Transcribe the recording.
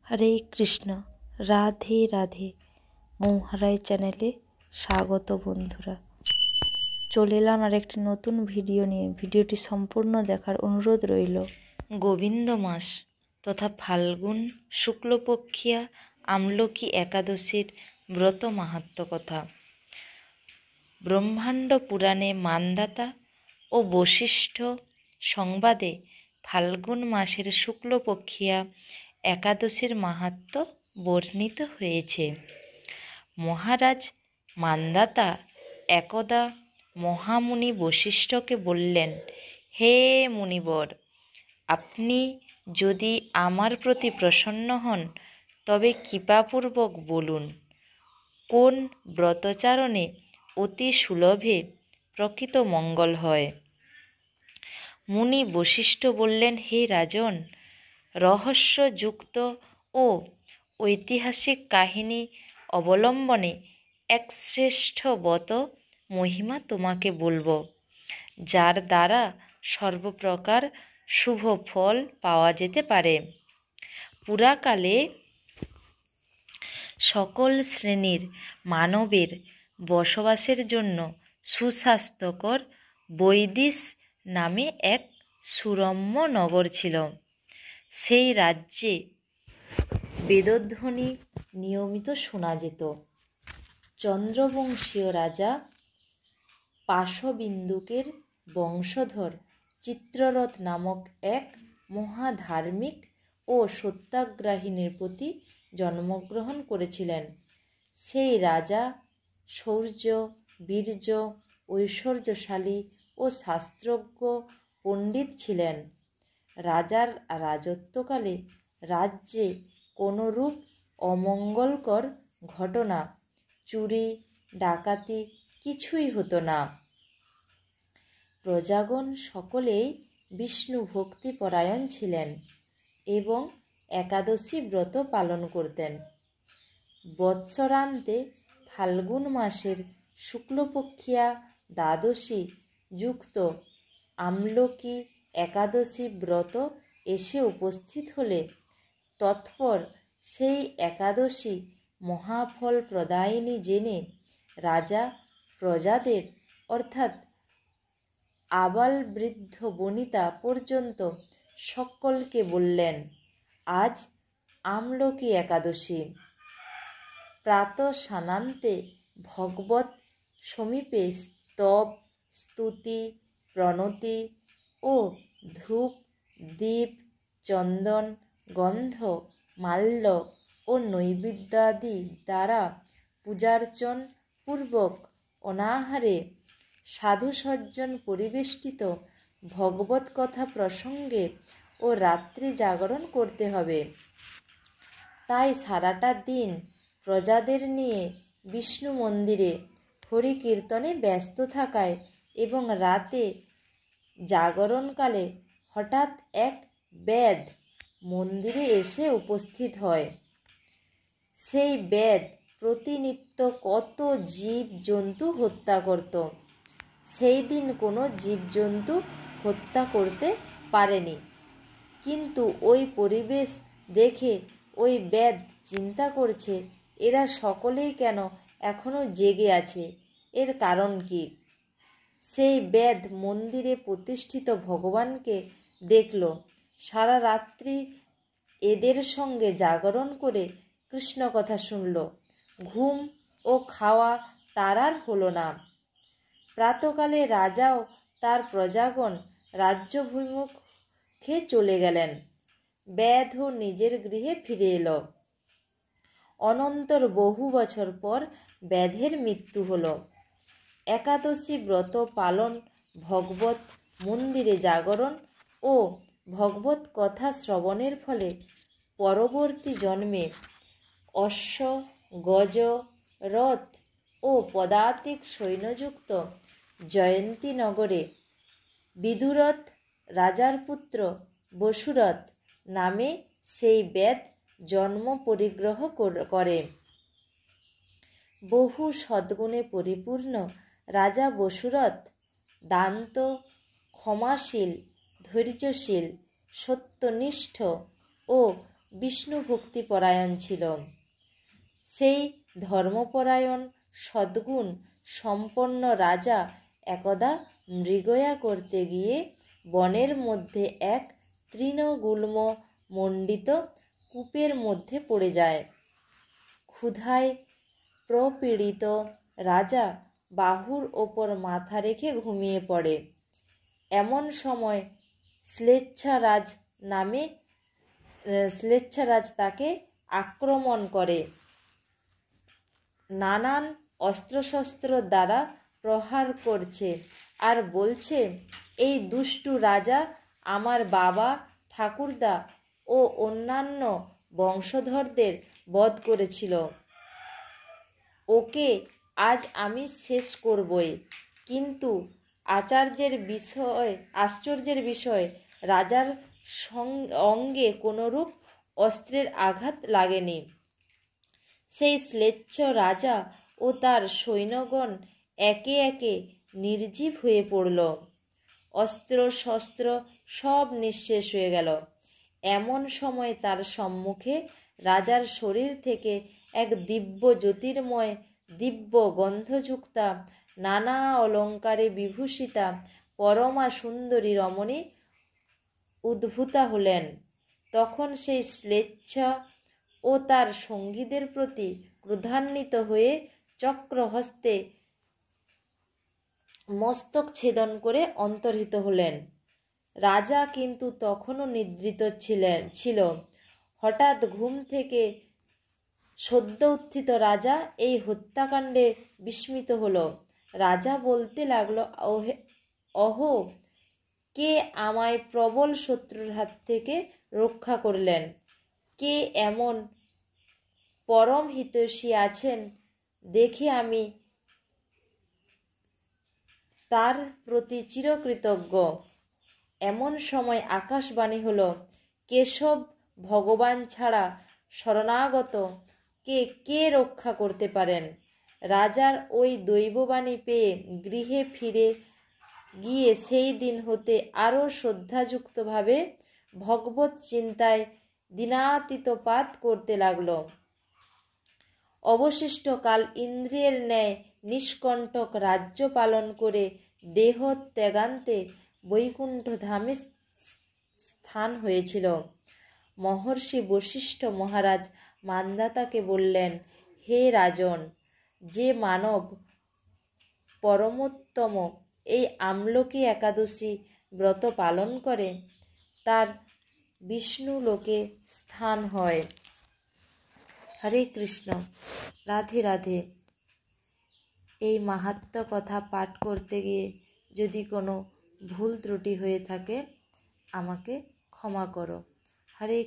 হরে কৃষ্ণ, রাধে রাধে। মৌহারায় চ্যানেলে স্বাগত বন্ধুরা। চলে এলাম আর একটি নতুন ভিডিও নিয়ে। ভিডিওটি সম্পূর্ণ দেখার অনুরোধ রইল। গোবিন্দ মাস তথা ফাল্গুন শুক্লপক্ষিয়া আমলকি একাদশীর ব্রত মাহাত্ম্য কথা। ব্রহ্মাণ্ড পুরাণে মান্ধাতা ও বশিষ্ঠ সংবাদে ফাল্গুন মাসের শুক্লপক্ষিয়া একাদশীর মাহাত্ম্য বর্ণিত হয়েছে। মহারাজ মান্ধাতা একদা মহামুনি বশিষ্ঠকে বললেন, হে মুনিবর, আপনি যদি আমার প্রতি প্রসন্ন হন তবে কৃপাপূর্বক বলুন, কোন ব্রতচারণে অতি সুলভে প্রকৃত মঙ্গল হয়। মুনি বশিষ্ঠ বললেন, হে রাজন, রহস্যযুক্ত ও ঐতিহাসিক কাহিনী অবলম্বনে এক শ্রেষ্ঠ ব্রত মহিমা তোমাকে বলবো, যার দ্বারা সর্বপ্রকার শুভ ফল পাওয়া যেতে পারে। পুরাকালে সকল শ্রেণীর মানবের বসবাসের জন্য সুস্বাস্থ্যকর বৈদিশ নামে এক সুরম্য নগর ছিল। সেই রাজ্যে বেদধ্বনি নিয়মিত শোনা যেত। চন্দ্রবংশীয় রাজা পাশবিন্দুকের বংশধর চিত্ররথ নামক এক মহাধার্মিক ও সত্যাগ্রহিণীর প্রতি জন্মগ্রহণ করেছিলেন। সেই রাজা শৌর্য, বীর্য, ঐশ্বর্যশালী ও শাস্ত্রজ্ঞ পণ্ডিত ছিলেন। রাজার রাজত্বকালে রাজ্যে কোনরূপ অমঙ্গলকর ঘটনা, চুরি ডাকাতি কিছুই হতো না। প্রজাগণ সকলেই বিষ্ণু ভক্তি পরায়ণ ছিলেন এবং একাদশী ব্রত পালন করতেন। বৎসরান্তে ফাল্গুন মাসের শুক্লপক্ষিয়া দ্বাদশী যুক্ত আমলকি একাদশী ব্রত এসে উপস্থিত হলে তৎপর সেই একাদশী মহাফল প্রদায়িনী জেনে রাজা প্রজাদের অর্থাৎ আবাল বৃদ্ধ বনিতা পর্যন্ত সকলকে বললেন, আজ আমলকি একাদশী। প্রাতঃ স্নানান্তে ভগবত সমীপে স্তব, স্তুতি, প্রণতি ও ধূপ, দীপ, চন্দন, গন্ধ, মাল্য ও নৈবেদ্যাদি দ্বারা পূজার্চন পূর্বক অনাহারে সাধু সজ্জন পরিবেষ্টিত ভগবত কথা প্রসঙ্গে ও রাত্রি জাগরণ করতে হবে। তাই সারাটা দিন প্রজাদের নিয়ে বিষ্ণু মন্দিরে হরি কীর্তনে ব্যস্ত থাকায় এবং রাতে জাগরণকালে হঠাৎ এক ব্যাধ মন্দিরে এসে উপস্থিত হয়। সেই ব্যাধ প্রতিনিত্য কত জীব জন্তু হত্যা করত। সেই দিন কোনো জীবজন্তু হত্যা করতে পারেনি। কিন্তু ওই পরিবেশ দেখে ওই ব্যাধ চিন্তা করছে, এরা সকলেই কেন এখনো জেগে আছে, এর কারণ কি? সেই ব্যাধ মন্দিরে প্রতিষ্ঠিত ভগবানকে দেখল, সারা রাত্রি এদের সঙ্গে জাগরণ করে কৃষ্ণ কথা শুনল। ঘুম ও খাওয়া তার আর হলো না। প্রাতকালে রাজাও তার প্রজাগণ রাজ্যভিমুখে চলে গেলেন। ব্যাধও নিজের গৃহে ফিরে এলো। অনন্তর বহু বছর পর ব্যাধের মৃত্যু হল। একাদশী ব্রত পালন, ভগবত মন্দিরে জাগরণ ও ভগবত কথা শ্রবণের ফলে পরবর্তী জন্মে অশ্ব, গজ, রথ ও পদাতিক সৈন্যযুক্ত জয়ন্তীনগরে বিদুরথ রাজার পুত্র বসুরথ নামে সেই ব্যাধ জন্ম পরিগ্রহ করে। বহু সদ্গুণে পরিপূর্ণ রাজা বসুরথ দান্ত, ক্ষমাশীল, ধৈর্যশীল, সত্যনিষ্ঠ ও বিষ্ণু ভক্তিপরায়ণ ছিল। সেই ধর্মপরায়ণ সদ্গুণ সম্পন্ন রাজা একদা মৃগয়া করতে গিয়ে বনের মধ্যে এক তৃণগুল্ম মণ্ডিত কূপের মধ্যে পড়ে যায়। ক্ষুধায় প্রপীড়িত রাজা বাহুর ওপর মাথা রেখে ঘুমিয়ে পড়ে। এমন সময় শ্লেচ্ছারাজ তাকে আক্রমণ করে, নানান অস্ত্রশস্ত্র দ্বারা প্রহার করছে আর বলছে, এই দুষ্টু রাজা আমার বাবা, ঠাকুরদা ও অন্যান্য বংশধরদের বধ করেছিল। ওকে আজ আমি শেষ করবই। কিন্তু আশ্চর্যের বিষয়, রাজার অঙ্গে কোনরূপ অস্ত্রের আঘাত লাগেনি। সেই শ্লেচ্ছ রাজা ও তার সৈন্যগণ একে একে নির্জীব হয়ে পড়ল। অস্ত্র শস্ত্র সব নিঃশেষ হয়ে গেল। এমন সময় তার সম্মুখে রাজার শরীর থেকে এক দিব্য জ্যোতির্ময়, দিব্য গন্ধযুক্তা, নানা অলঙ্কারে বিভূষিতা পরমা সুন্দরী রমণী উদ্ভূতা হলেন। তখন সেই শ্লেচ্ছা ও তার সঙ্গীদের প্রতি ক্রোধান্বিত হয়ে চক্রহস্তে মস্তক ছেদন করে অন্তর্হিত হলেন। রাজা কিন্তু তখনও নিদ্রিত ছিল। হঠাৎ ঘুম থেকে সদ্য উত্থিত রাজা এই হত্যাকাণ্ডে বিস্মিত হল। রাজা বলতে লাগলো, অহো, কে আমায় প্রবল শত্রুর হাত থেকে রক্ষা করলেন? কে এমন পরম হিতৈষী আছেন দেখে আমি তার প্রতি চিরকৃতজ্ঞ। এমন সময় আকাশবাণী হলো, কেশব ভগবান ছাড়া শরণাগত কে রক্ষা করতে পারেন? রাজার ওই দৈববাণী পেয়ে গৃহে ফিরে গিয়ে সেই দিন হতে আরও শ্রদ্ধাযুক্তভাবে ভগবৎ চিন্তায় দিনাতিপাত করতে লাগল। অবশিষ্ট কাল ইন্দ্রিয়ের ন্যায় নিষ্কণ্টক রাজ্য পালন করে দেহ ত্যাগান্তে বৈকুণ্ঠ ধামে স্থান হয়েছিল। মহর্ষি বশিষ্ঠ মহারাজ মান্ধাতাকে বললেন, হে রাজন, যে মানব পরমোত্তম এই আমলকি একাদশী ব্রত পালন করে তার বিষ্ণু লোকে স্থান হয়। হরে কৃষ্ণ, রাধে রাধে। এই মাহাত্ম্য কথা পাঠ করতে গিয়ে যদি কোনো ভুল ত্রুটি হয়ে থাকে আমাকে ক্ষমা করো। হরে